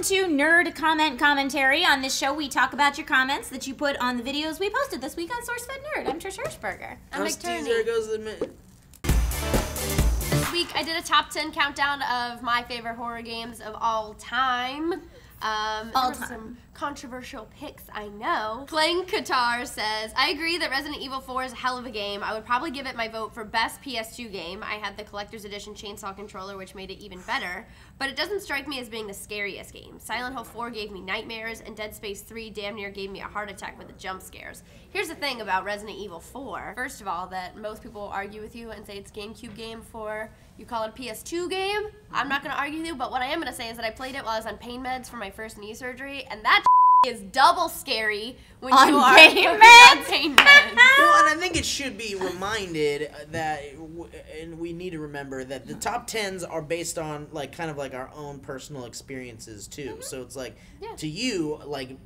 Welcome to Nerd Comment Commentary. On this show, we talk about your comments that you put on the videos we posted this week on SourceFedNERD. I'm Trish Hirschberger. I'm McTurney. There goes the minute. This week, I did a top 10 countdown of my favorite horror games of all time. Some controversial picks, I know. Playing Qatar says, I agree that Resident Evil 4 is a hell of a game. I would probably give it my vote for best PS2 game. I had the collector's edition chainsaw controller, which made it even better. But it doesn't strike me as being the scariest game. Silent Hill 4 gave me nightmares, and Dead Space 3 damn near gave me a heart attack with the jump scares. Here's the thing about Resident Evil 4. First of all, that most people argue with you and say it's GameCube game for, you call it a PS2 game. I'm not going to argue with you, but what I am going to say is that I played it while I was on pain meds for my first knee surgery, and that is double scary when you are on pain meds. Well, and I think it should be reminded that, and we need to remember that the top 10s are based on kind of our own personal experiences too. So it's to you,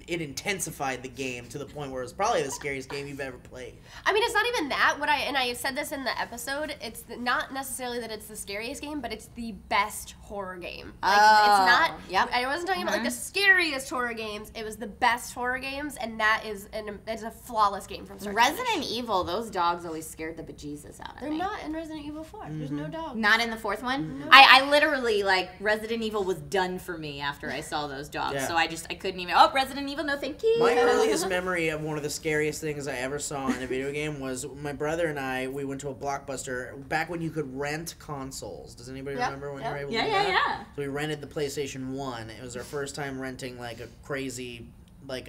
it intensified the game to the point where it's probably the scariest game you've ever played. I mean, it's not even that. And I said this in the episode. It's not necessarily that it's the scariest game, but it's the best horror game. It's not. Yep. I wasn't talking about the scariest horror games. It was the best horror games, and that is a flawless game from start to finish. Resident Evil, those dogs always scared the bejesus out of me. They're not in Resident Evil 4. There's no dogs. Not in the fourth one? No. I literally, Resident Evil was done for me after I saw those dogs. Yeah. So I couldn't even, Resident Evil, no thank you. My earliest memory of one of the scariest things I ever saw in a video game was my brother and we went to a Blockbuster back when you could rent consoles. Does anybody remember when you were able to do that? Yeah. So we rented the PlayStation 1. It was our first time renting a crazy,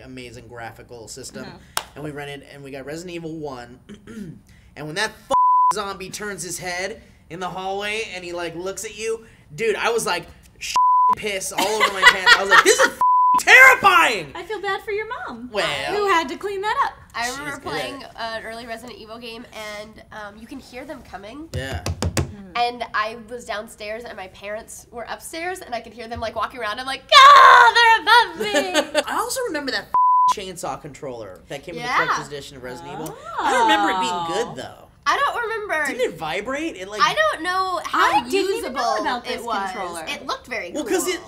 amazing graphical system. And we rented, and we got Resident Evil 1. And when that zombie turns his head in the hallway and he looks at you, dude, I was piss all over my pants. I was like, this is terrifying! I feel bad for your mom. Well, who had to clean that up. I remember playing an early Resident Evil game, and you can hear them coming. Yeah. And I was downstairs, and my parents were upstairs, and I could hear them walking around. I'm like, they're above me. I also remember that chainsaw controller that came with the collector's edition of Resident Evil. Oh. I don't remember it being good though. I don't rember. Didn't it vibrate? I don't know how didn't even know usable about this it was. controller. It looked very cool. Well, because it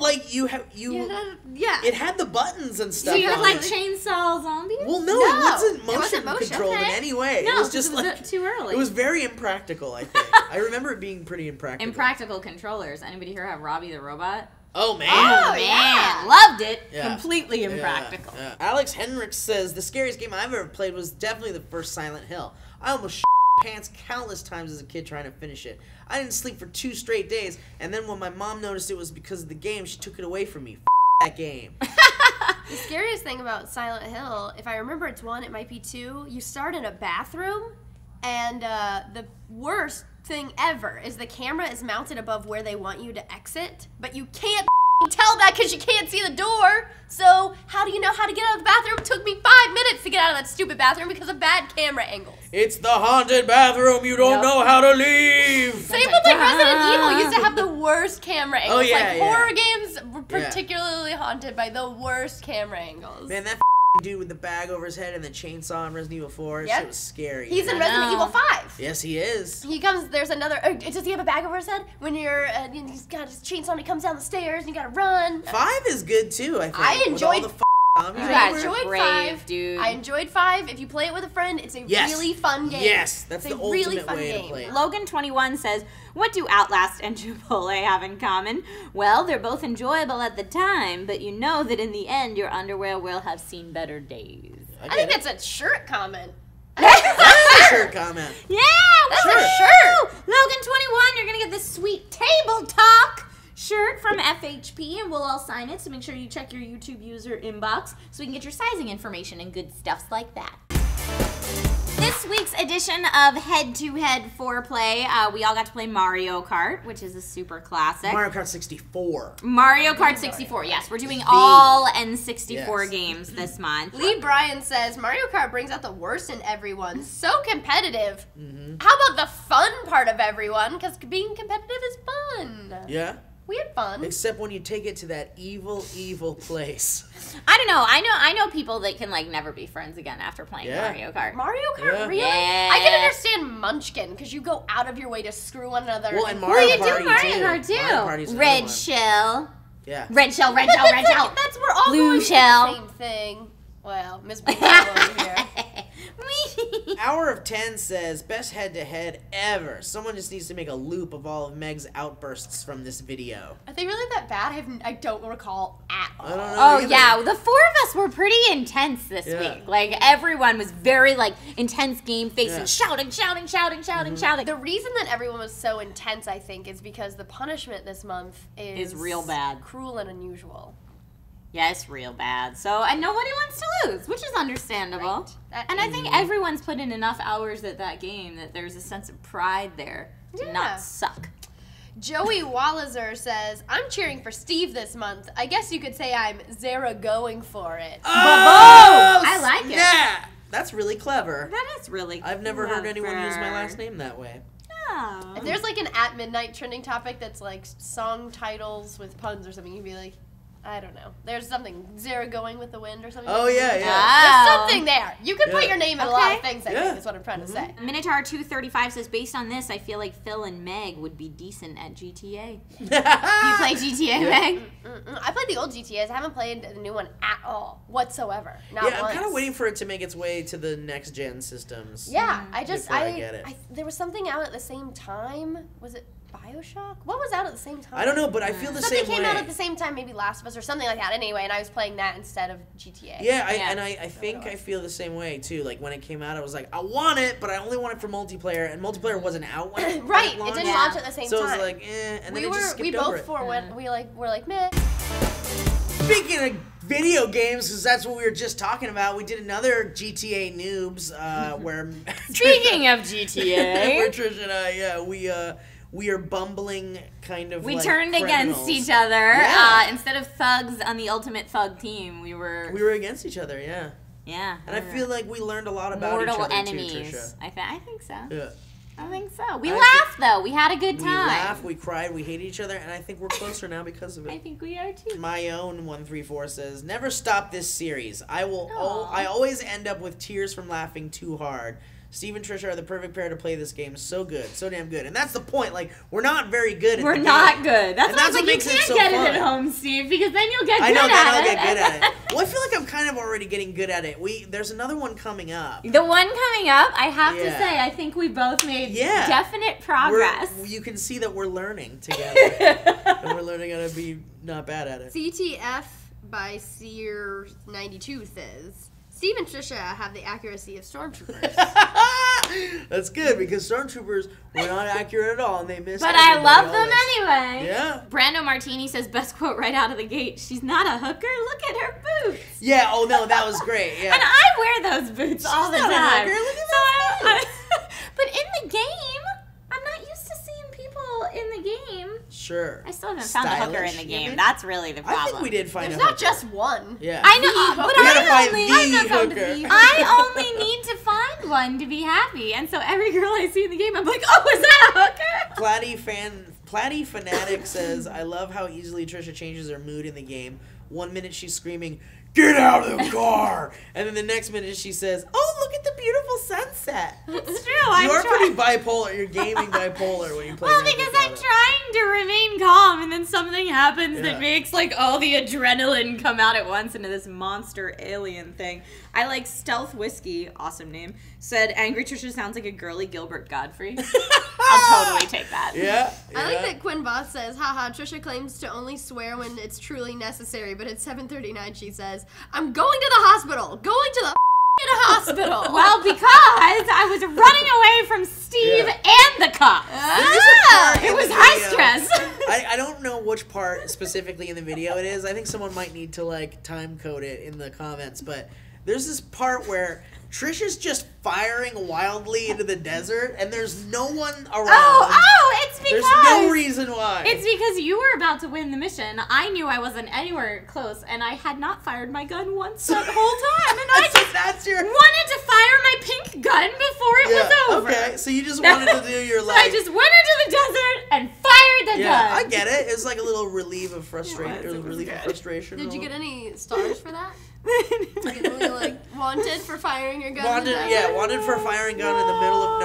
it had the buttons and stuff. So you could on it. chainsaw zombies? Well, no, No, it wasn't motion controlled in any way. No, it was just too early. It was very impractical. I think I remember it being pretty impractical. Impractical controllers. Anybody here have Robbie the Robot? Oh man! Oh, Man, yeah. loved it. Yeah. Completely impractical. Yeah. Alex Henricks says the scariest game I've ever played was definitely the first Silent Hill. I almost pants countless times as a kid trying to finish it. I didn't sleep for 2 straight days, and then when my mom noticed it was because of the game, she took it away from me. That game. The scariest thing about Silent Hill, if I remember it's 1, it might be 2, you start in a bathroom, and the worst thing ever is the camera is mounted above where they want you to exit, but you can't tell that because you can't see the door. So how do you know how to get out of the bathroom? It took me 5 minutes to get out of that stupid bathroom because of bad camera angles. It's the haunted bathroom. You don't know how to leave. Same with Resident Evil used to have the worst camera angles. Oh, yeah, horror games were particularly haunted by the worst camera angles. Man, that dude with the bag over his head and the chainsaw in Resident Evil 4, Yep. shit was scary. He's in Resident Evil 5. Yes, he is. He comes, there's another, does he have a bag over his head? When you're, he's got his chainsaw and he comes down the stairs and you gotta run. 5 is good too, I think. I enjoyed with all the zombies. You guys enjoyed are brave, 5. dude. I enjoyed 5. If you play it with a friend, it's a really fun game. Yes, that's it's the a really ultimate fun way game. to play it. Logan21 says, what do Outlast and Chipotle have in common? Well, they're both enjoyable at the time, but you know that in the end, your underwear will have seen better days. I think that's a shirt comment. That's a shirt comment. Yeah, That's woohoo! a shirt. Logan21, you're going to get this sweet Table Talk shirt from FHP, and we'll all sign it, so make sure you check your YouTube user inbox so we can get your sizing information and good stuffs like that. This week's edition of Head to Head Foreplay, we all got to play Mario Kart, which is a super classic. Mario Kart 64. Mario Kart 64, yes. We're doing all N64 games this month. Lee Bryan says, Mario Kart brings out the worst in everyone. So competitive. How about the fun part of everyone? Because being competitive is fun. Yeah? We had fun. Except when you take it to that evil, evil place. I don't know. I know people that can never be friends again after playing Mario Kart. Mario Kart, Yeah. really? Yeah. I can understand Munchkin because you go out of your way to screw one another. Well, and Well, Mario you Party do Mario too. Kart too. Mario Party's another Red one. Shell. Yeah. Red shell, red shell, red shell. That's we're all Blue going shell. through the same thing. Well, Miss Blue Shell over here. Hour of 10 says, best head-to-head ever. Someone just needs to make a loop of all of Meg's outbursts from this video. Are they really that bad? I don't recall at all. I don't know Oh, either. yeah. The 4 of us were pretty intense this week. Like, everyone was very, like, intense game faces. Shouting, shouting, shouting, shouting, shouting. The reason that everyone was so intense, I think, is because the punishment this month is real bad. Cruel and unusual. Yeah, it's real bad. So, and nobody wants to lose, which is understandable. Right. And I think everyone's put in enough hours at that game that there's a sense of pride there to not suck. Joey Wallazer says, I'm cheering for Steve this month. I guess you could say I'm Zara going for it. Oh, I like it. Yeah, that's really clever. That is really I've never heard anyone use my last name that way. Oh. If there's like an at midnight trending topic that's like song titles with puns or something, you'd be like, I don't know. There's something, Zara going with the wind or something. Oh, yeah, yeah. There's something there. You can put your name in a lot of Okay. things, I think, is what I'm trying to say. Minotaur 235 says, based on this, I feel like Phil and Meg would be decent at GTA. Do you play GTA, Meg? I played the old GTAs. I haven't played the new one at all, whatsoever. Not Yeah, I'm once. kind of waiting for it to make its way to the next gen systems. Yeah, Before I get it. there was something out at the same time. Was it BioShock? What was out at the same time? I don't know, but I feel the Something same way. came out at the same time, maybe Last of Us or something like that. Anyway, and I was playing that instead of GTA. Yeah, Yeah. I think I feel the same way too. Like when it came out, I was like, I want it, but I only want it for multiplayer, and multiplayer wasn't out when it Right, it launched. didn't launch at the same So time. it was like, and then it just skipped we over both it. were like meh. Speaking of video games, because that's what we were just talking about, we did another GTA noobs where Speaking of where GTA, Trish and I, we are bumbling kind of. we like turned criminals. against each other. Yeah. Instead of thugs on the Ultimate Thug team, we were against each other, yeah. yeah. And I feel like we learned a lot about each mortal other enemies. too, Trisha. I think so. Yeah. I think so. We I laughed though. We had a good We time. laughed, we cried, we hated each other, and I think we're closer now because of I it. think we are too. My own 134 says, "Never stop this series. I Aw. always end up with tears from laughing too hard. Steve and Trisha are the perfect pair to play this game. So good, so damn good." And that's the point. Like, we're not very good at We're the not game. good. That's And why I that's was like, what makes you it can't so get fun. it at home, Steve, because then you'll get I good know, at then I'll it. get good at it. Well, I feel like I'm kind of already getting good at it. There's another one coming up. The one coming up, I have to Yeah. say, I think we both made Yeah. definite progress. You can see that we're learning together. And we're learning how to be not bad at it. CTF by Seer92 says, Steve and Trisha have the accuracy of stormtroopers. That's good, because stormtroopers were not accurate at all, and they missed. But I everybody love them always. anyway. Yeah. Brando Martini says, best quote right out of the gate, she's not a hooker, look at her boots. Yeah. Oh no, that was great. Yeah. And I wear those boots all the not a time. hooker, look at So those but in the game, I'm not used to seeing people in the game. Sure. I still haven't found a hooker in Stylish, the you game. mean? That's really the problem. I think we did find There's a not hooker. just one. Yeah. I know, but We gotta I find only the I've not found hooker. the- I only need to find one to be happy. And so every girl I see in the game, I'm like, oh, is that a hooker? Platy Fanatic says, "I love how easily Trisha changes her mood in the game. 1 minute she's screaming, 'Get out of the car!' And then the next minute she says, 'Oh, look at the beautiful sunset.'" It's true. You are pretty bipolar. You're gaming bipolar when you play. Well, Grand because Theft I'm Auto. trying to remain calm, and then something happens Yeah. that makes like all the adrenaline come out at once into this monster alien thing. I like Stealth Whiskey, awesome name, said Angry Trisha sounds like a girly Gilbert Godfrey. I'll totally take that. Yeah. I like yeah. that Quinn Boss says, haha, Trisha claims to only swear when it's truly necessary, but at 7:39 she says, I'm going to the hospital! Going to the hospital! Well, because I was running away from Steve and the cops. There's a part It in was the high video- stress. I don't know which part specifically in the video it is. I think someone might need to like time code it in the comments, but there's this part where Trisha's just firing wildly into the desert and there's no one around. Oh, it's because There's no reason why. It's because you were about to win the mission. I knew I wasn't anywhere close, and I had not fired my gun once that whole time, and I just that's your wanted to fire my pink gun before it was over. Okay, so you just wanted to do your So like I just went into the desert and fired the yeah, gun. I get it. It's like a little relief of frustration. It was relief of good. frustration. Did you get any stars for that? Really, like, wanted for firing your gun? Wanted for firing gun in the middle of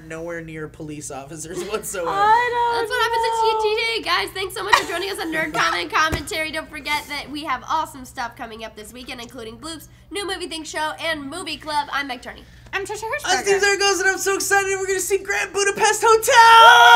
nowhere near police officers whatsoever. I don't That's what happens at Okay, guys, thanks so much for joining us on Nerd Comment Commentary. Don't forget that we have awesome stuff coming up this weekend, including Bloops, New Movie Think Show, and Movie Club. I'm Meg Turney. I'm Trisha I'm Hirschberger. Steve Zaragoza, and I'm so excited we're going to see Grand Budapest Hotel!